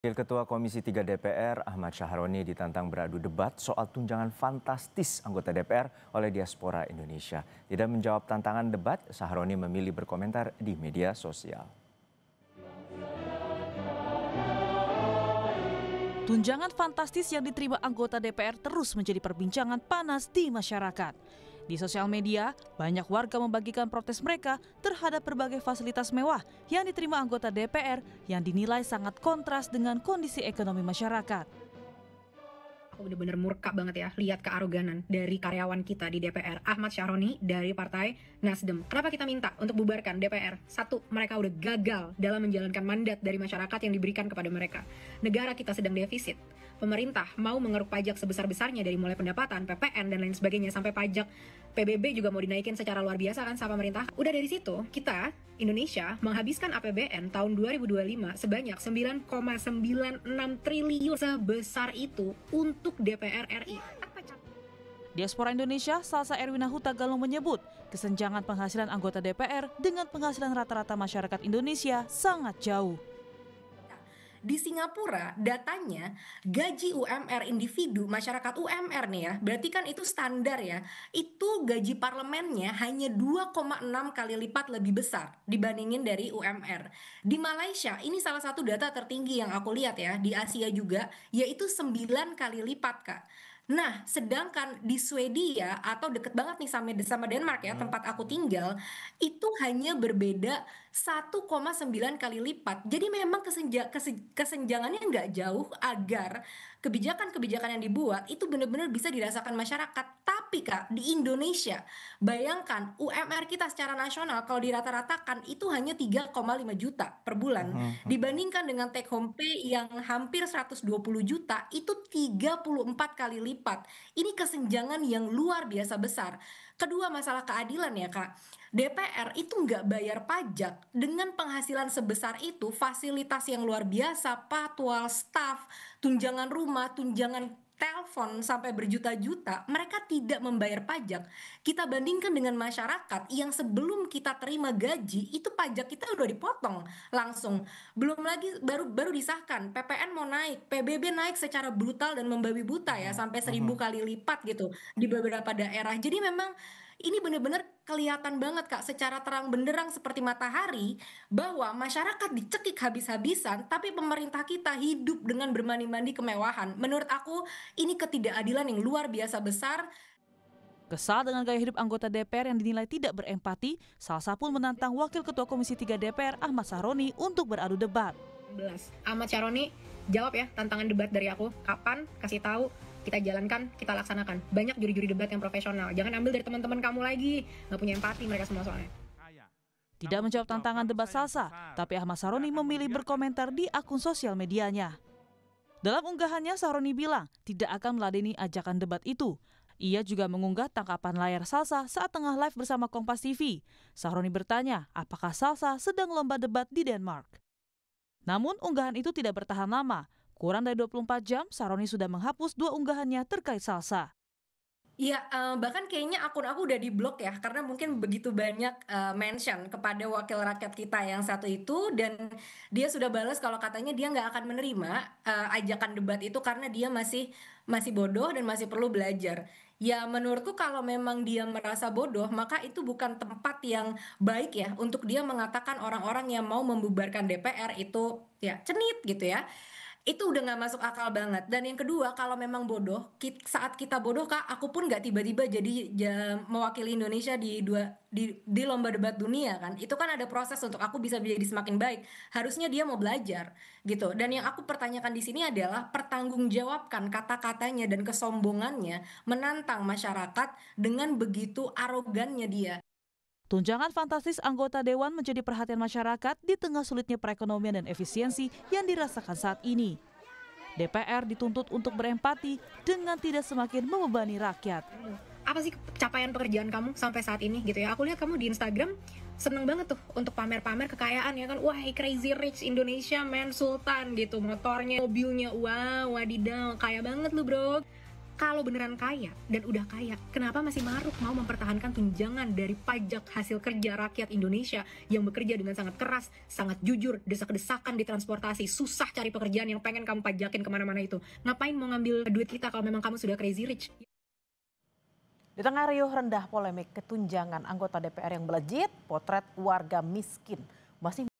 Wakil Ketua Komisi 3 DPR Ahmad Syahroni ditantang beradu debat soal tunjangan fantastis anggota DPR oleh diaspora Indonesia. Tidak menjawab tantangan debat, Syahroni memilih berkomentar di media sosial. Tunjangan fantastis yang diterima anggota DPR terus menjadi perbincangan panas di masyarakat. Di sosial media, banyak warga membagikan protes mereka terhadap berbagai fasilitas mewah yang diterima anggota DPR yang dinilai sangat kontras dengan kondisi ekonomi masyarakat. Aku bener-bener murka banget ya lihat kearoganan dari karyawan kita di DPR, Ahmad Syahroni dari Partai Nasdem. Kenapa kita minta untuk bubarkan DPR? Satu, mereka udah gagal dalam menjalankan mandat dari masyarakat yang diberikan kepada mereka. Negara kita sedang defisit. Pemerintah mau mengeruk pajak sebesar-besarnya dari mulai pendapatan, PPN, dan lain sebagainya, sampai pajak PBB juga mau dinaikin secara luar biasa kan sama pemerintah. Udah dari situ, kita, Indonesia, menghabiskan APBN tahun 2025 sebanyak 9,96 triliun. Sebesar itu untuk DPR RI. Diaspora Indonesia, Salsa Erwina Huta Galung menyebut kesenjangan penghasilan anggota DPR dengan penghasilan rata-rata masyarakat Indonesia sangat jauh. Di Singapura, datanya gaji UMR individu, masyarakat UMR nih ya, berarti kan itu standar ya, itu gaji parlemennya hanya 2,6 kali lipat lebih besar dibandingin dari UMR. Di Malaysia, ini salah satu data tertinggi yang aku lihat ya, di Asia juga, yaitu 9 kali lipat, Kak. Nah, sedangkan di Swedia atau deket banget nih sama Denmark ya, tempat aku tinggal, itu hanya berbeda 1,9 kali lipat. Jadi memang kesenjangannya nggak jauh agar kebijakan-kebijakan yang dibuat itu benar-benar bisa dirasakan masyarakat. Tapi Kak, di Indonesia, bayangkan UMR kita secara nasional kalau dirata-ratakan itu hanya 3,5 juta per bulan. Dibandingkan dengan take home pay yang hampir 120 juta, itu 34 kali lipat. Ini kesenjangan yang luar biasa besar. Kedua, masalah keadilan ya Kak. DPR itu nggak bayar pajak dengan penghasilan sebesar itu, fasilitas yang luar biasa, patwal, staf, tunjangan rumah, tunjangan telepon sampai berjuta-juta, mereka tidak membayar pajak. Kita bandingkan dengan masyarakat yang sebelum kita terima gaji, itu pajak kita udah dipotong langsung. Belum lagi baru disahkan, PPN mau naik, PBB naik secara brutal dan membabi buta ya, sampai 1000 kali lipat gitu di beberapa daerah. Jadi memang ini benar-benar kelihatan banget Kak secara terang benderang seperti matahari bahwa masyarakat dicekik habis-habisan tapi pemerintah kita hidup dengan bermandi-mandi kemewahan. Menurut aku ini ketidakadilan yang luar biasa besar. Kesal dengan gaya hidup anggota DPR yang dinilai tidak berempati, Salsa pun menantang Wakil Ketua Komisi 3 DPR Ahmad Syahroni untuk beradu debat. Ahmad Syahroni, jawab ya tantangan debat dari aku. Kapan? Kasih tahu. Kita jalankan, kita laksanakan. Banyak juri-juri debat yang profesional. Jangan ambil dari teman-teman kamu lagi. Nggak punya empati mereka semua soalnya. Tidak menjawab tantangan debat Salsa, tapi Ahmad Syahroni memilih berkomentar di akun sosial medianya. Dalam unggahannya, Syahroni bilang tidak akan meladeni ajakan debat itu. Ia juga mengunggah tangkapan layar Salsa saat tengah live bersama Kompas TV. Syahroni bertanya, apakah Salsa sedang lomba debat di Denmark? Namun unggahan itu tidak bertahan lama. Kurang dari 24 jam, Syahroni sudah menghapus 2 unggahannya terkait Salsa. Iya, bahkan kayaknya akun aku udah diblok ya, karena mungkin begitu banyak mention kepada wakil rakyat kita yang satu itu, dan dia sudah balas kalau katanya dia nggak akan menerima ajakan debat itu karena dia masih bodoh dan masih perlu belajar. Ya menurutku kalau memang dia merasa bodoh, maka itu bukan tempat yang baik ya untuk dia mengatakan orang-orang yang mau membubarkan DPR itu ya cenit gitu ya. Itu udah nggak masuk akal banget. Dan yang kedua, kalau memang bodoh, saat kita bodoh Kak, aku pun nggak tiba-tiba jadi mewakili Indonesia di lomba debat dunia kan. Itu kan ada proses untuk aku bisa menjadi semakin baik. Harusnya dia mau belajar gitu. Dan yang aku pertanyakan di sini adalah pertanggungjawabkan kata-katanya dan kesombongannya menantang masyarakat dengan begitu arogannya dia. Tunjangan fantastis anggota Dewan menjadi perhatian masyarakat di tengah sulitnya perekonomian dan efisiensi yang dirasakan saat ini. DPR dituntut untuk berempati dengan tidak semakin membebani rakyat. Apa sih capaian pekerjaan kamu sampai saat ini gitu ya? Aku lihat kamu di Instagram seneng banget tuh untuk pamer-pamer kekayaan ya kan. Wah, crazy rich Indonesia man, sultan gitu. Motornya, mobilnya, wow, wadidaw, kaya banget lu bro. Kalau beneran kaya dan udah kaya, kenapa masih maruk mau mempertahankan tunjangan dari pajak hasil kerja rakyat Indonesia yang bekerja dengan sangat keras, sangat jujur, desak-desakan di transportasi, susah cari pekerjaan yang pengen kamu pajakin kemana-mana itu. Ngapain mau ngambil duit kita kalau memang kamu sudah crazy rich? Di tengah riuh rendah polemik ketunjangan anggota DPR yang melejit, potret warga miskin masih